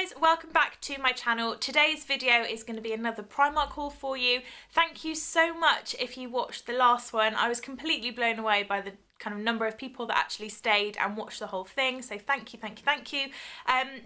guys, welcome back to my channel. Today's video is going to be another Primark haul for you. Thank you so much if you watched the last one. I was completely blown away by the kind of number of people that actually stayed and watched the whole thing, so thank you, thank you, thank you.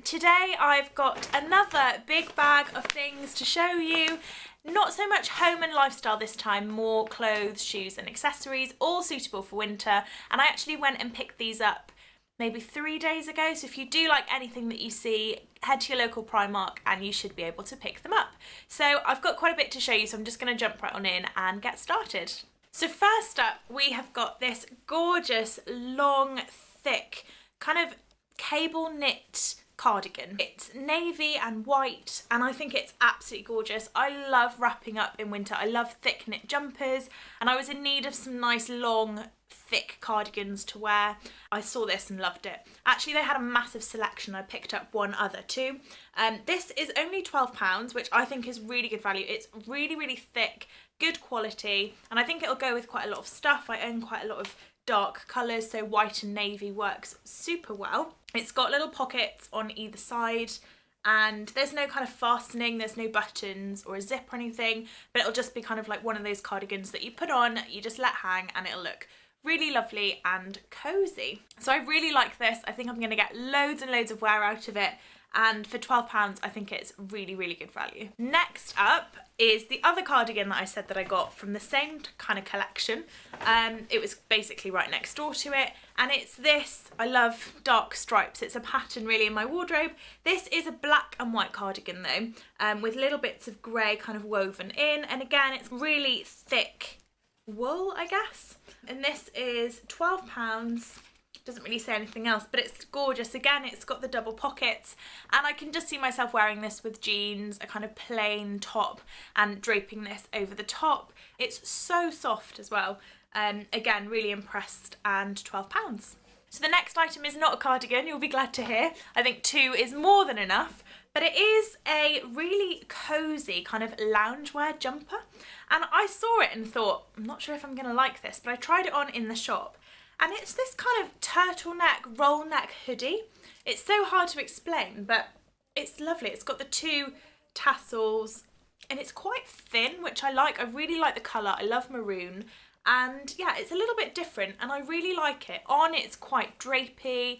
Today I've got another big bag of things to show you. Not so much home and lifestyle this time, more clothes, shoes and accessories, all suitable for winter, and I actually went and picked these up maybe 3 days ago, so if you do like anything that you see, head to your local Primark and you should be able to pick them up. So I've got quite a bit to show you, so I'm just going to jump right on in and get started. So first up, we have got this gorgeous, long, thick, kind of cable knit cardigan. It's navy and white, and I think it's absolutely gorgeous. I love wrapping up in winter. I love thick knit jumpers, and I was in need of some nice, long, thick cardigans to wear. I saw this and loved it. Actually, they had a massive selection. I picked up one other too. This is only £12, which I think is really good value. It's really, really thick, good quality, and I think it'll go with quite a lot of stuff. I own quite a lot of dark colours, so white and navy works super well. It's got little pockets on either side, and there's no kind of fastening, there's no buttons or a zip or anything, but it'll just be kind of like one of those cardigans that you put on, you just let hang, and it'll look really lovely and cozy. So I really like this. I think I'm going to get loads and loads of wear out of it, and for £12 I think it's really, really good value. Next up is the other cardigan that I said that I got from the same kind of collection. It was basically right next door to it, and it's this. I love dark stripes. It's a pattern really in my wardrobe. This is a black and white cardigan though, with little bits of grey kind of woven in, and again it's really thick wool, I guess. And this is £12. Doesn't really say anything else, but it's gorgeous. Again, it's got the double pockets, and I can just see myself wearing this with jeans, a kind of plain top, and draping this over the top. It's so soft as well. Again, really impressed, and £12. So the next item is not a cardigan, you'll be glad to hear. I think 2 is more than enough, but it is a really cozy kind of loungewear jumper. And I saw it and thought, I'm not sure if I'm gonna like this, but I tried it on in the shop. And it's this kind of turtleneck, roll neck hoodie. It's so hard to explain, but it's lovely. It's got the 2 tassels, and it's quite thin, which I like. I really like the colour. I love maroon. And yeah, it's a little bit different, and I really like it. On, it's quite drapey,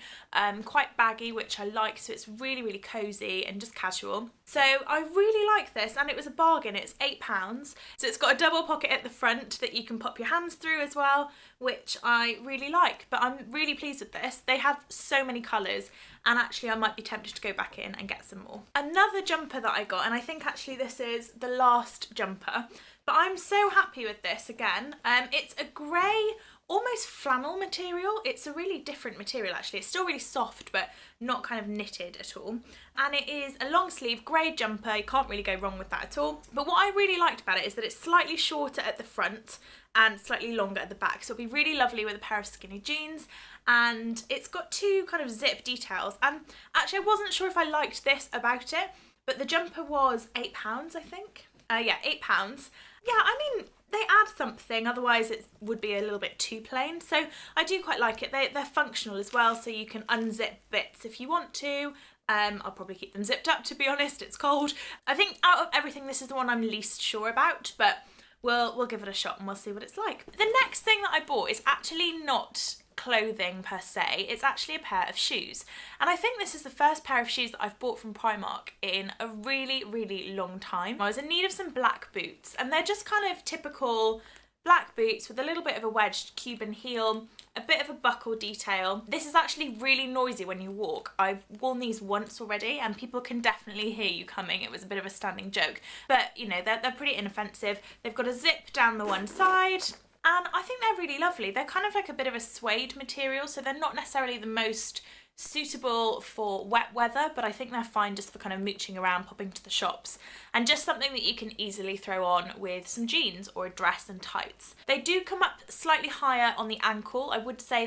quite baggy, which I like, so it's really, really cosy and just casual. So I really like this, and it was a bargain. It's £8. So it's got a double pocket at the front that you can pop your hands through as well, which I really like. But I'm really pleased with this. They have so many colours, and actually I might be tempted to go back in and get some more. Another jumper that I got, and I think actually this is the last jumper, but I'm so happy with this again. It's a grey, almost flannel material. It's a really different material actually. It's still really soft, but not kind of knitted at all. And it is a long sleeve grey jumper. You can't really go wrong with that at all. But what I really liked about it is that it's slightly shorter at the front and slightly longer at the back. So it'll be really lovely with a pair of skinny jeans. And it's got 2 kind of zip details. And actually I wasn't sure if I liked this about it, but the jumper was £8, I think. Yeah, £8. Yeah, I mean, they add something, otherwise it would be a little bit too plain. So I do quite like it. They're functional as well, so you can unzip bits if you want to. I'll probably keep them zipped up, to be honest. It's cold. I think out of everything, this is the one I'm least sure about, but we'll give it a shot and we'll see what it's like. The next thing that I bought is actually not clothing per se, it's actually a pair of shoes, and I think this is the first pair of shoes that I've bought from Primark in a really, really long time. I was in need of some black boots, and they're just kind of typical black boots with a little bit of a wedged Cuban heel, a bit of a buckle detail. This is actually really noisy when you walk. I've worn these once already and people can definitely hear you coming. It was a bit of a standing joke, but you know, they're pretty inoffensive. They've got a zip down the one side, and I think they're really lovely. They're kind of like a bit of a suede material, so they're not necessarily the most suitable for wet weather, but I think they're fine just for kind of mooching around, popping to the shops, and just something that you can easily throw on with some jeans or a dress and tights. They do come up slightly higher on the ankle. I would say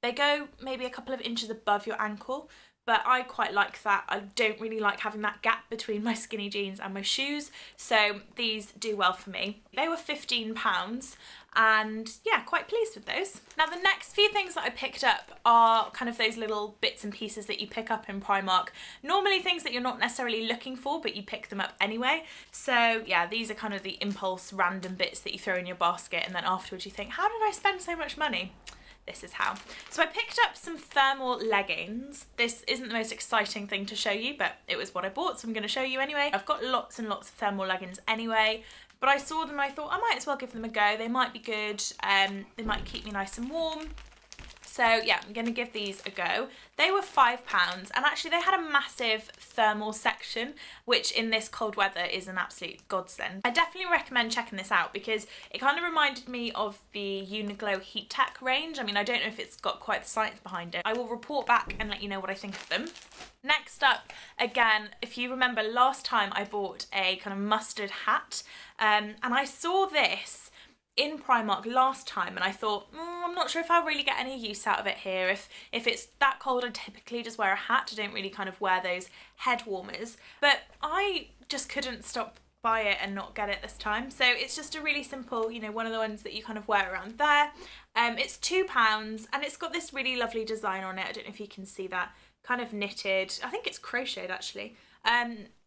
they go maybe a couple of inches above your ankle, but I quite like that. I don't really like having that gap between my skinny jeans and my shoes, so these do well for me. They were £15, and yeah, quite pleased with those. Now the next few things that I picked up are kind of those little bits and pieces that you pick up in Primark. Normally things that you're not necessarily looking for, but you pick them up anyway. So yeah, these are kind of the impulse random bits that you throw in your basket and then afterwards you think, how did I spend so much money? This is how. So I picked up some thermal leggings. This isn't the most exciting thing to show you, but it was what I bought, so I'm going to show you anyway. I've got lots and lots of thermal leggings anyway, but I saw them and I thought I might as well give them a go. They might be good, they might keep me nice and warm. So yeah, I'm going to give these a go. They were £5 and actually they had a massive thermal section, which in this cold weather is an absolute godsend. I definitely recommend checking this out because it kind of reminded me of the Uniqlo Heat Tech range. I mean, I don't know if it's got quite the science behind it. I will report back and let you know what I think of them. Next up, again, if you remember last time I bought a kind of mustard hat and I saw this in Primark last time and I thought, I'm not sure if I'll really get any use out of it here. If it's that cold, I typically just wear a hat. I don't really kind of wear those head warmers, but I just couldn't stop by it and not get it this time. So it's just a really simple, you know, one of the ones that you kind of wear around there. It's £2 and it's got this really lovely design on it. I don't know if you can see that, kind of knitted. I think it's crocheted actually.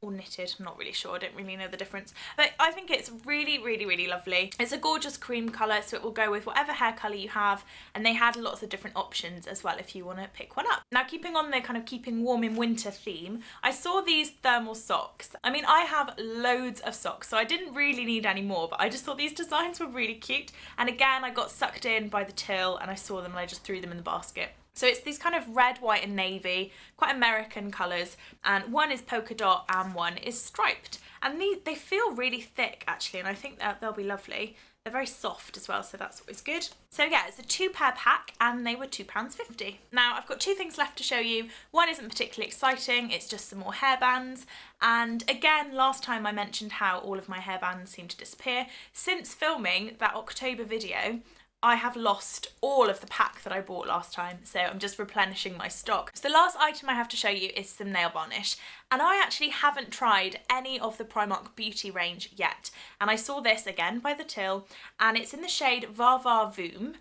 Or knitted, I'm not really sure, I don't really know the difference, but I think it's really, really, really lovely. It's a gorgeous cream colour, so it will go with whatever hair colour you have, and they had lots of different options as well if you want to pick one up. Now, keeping on the kind of keeping warm in winter theme, I saw these thermal socks. I mean, I have loads of socks, so I didn't really need any more, but I just thought these designs were really cute, and again, I got sucked in by the till and I saw them and I just threw them in the basket. So it's these kind of red, white and navy, quite American colours, and one is polka dot and one is striped. And they feel really thick actually, and I think that they'll be lovely. They're very soft as well, so that's always good. So yeah, it's a 2-pair pack and they were £2.50. Now I've got two things left to show you. One isn't particularly exciting, it's just some more hairbands. And again, last time I mentioned how all of my hairbands seem to disappear. Since filming that October video, I have lost all of the pack that I bought last time, so I'm just replenishing my stock. So the last item I have to show you is some nail varnish, and I actually haven't tried any of the Primark Beauty range yet, and I saw this again by the till, and it's in the shade Vava Voom,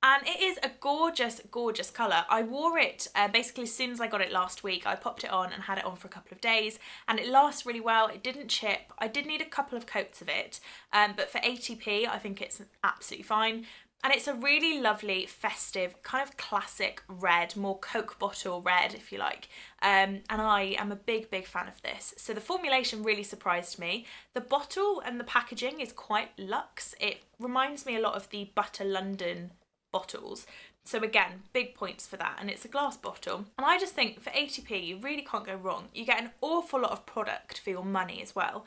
and it is a gorgeous, gorgeous colour. I wore it basically as soon as I got it last week. I popped it on and had it on for a couple of days, and it lasts really well. It didn't chip. I did need a couple of coats of it, but for 80p I think it's absolutely fine. And it's a really lovely, festive, kind of classic red, more Coke bottle red, if you like. And I am a big, big fan of this. So the formulation really surprised me. The bottle and the packaging is quite luxe. It reminds me a lot of the Butter London bottles. So again, big points for that, and it's a glass bottle. And I just think for 80p, you really can't go wrong. You get an awful lot of product for your money as well.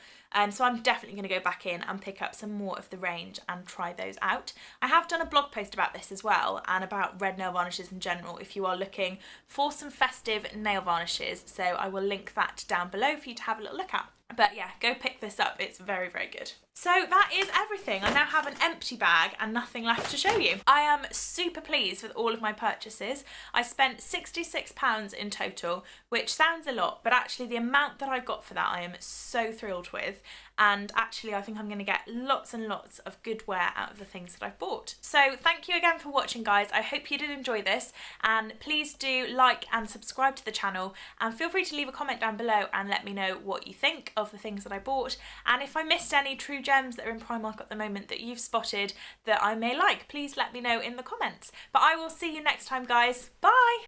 So I'm definitely going to go back in and pick up some more of the range and try those out. I have done a blog post about this as well, and about red nail varnishes in general, if you are looking for some festive nail varnishes. So I will link that down below for you to have a little look at. But yeah, go pick this up, it's very, very good. So that is everything. I now have an empty bag and nothing left to show you. I am super pleased with all of my purchases. I spent £66 in total, which sounds a lot, but actually the amount that I got for that I am so thrilled with. And actually I think I'm going to get lots and lots of good wear out of the things that I've bought. So thank you again for watching, guys. I hope you did enjoy this, and please do like and subscribe to the channel, and feel free to leave a comment down below and let me know what you think of the things that I bought, and if I missed any true gems that are in Primark at the moment that you've spotted that I may like, please let me know in the comments. But I will see you next time, guys. Bye!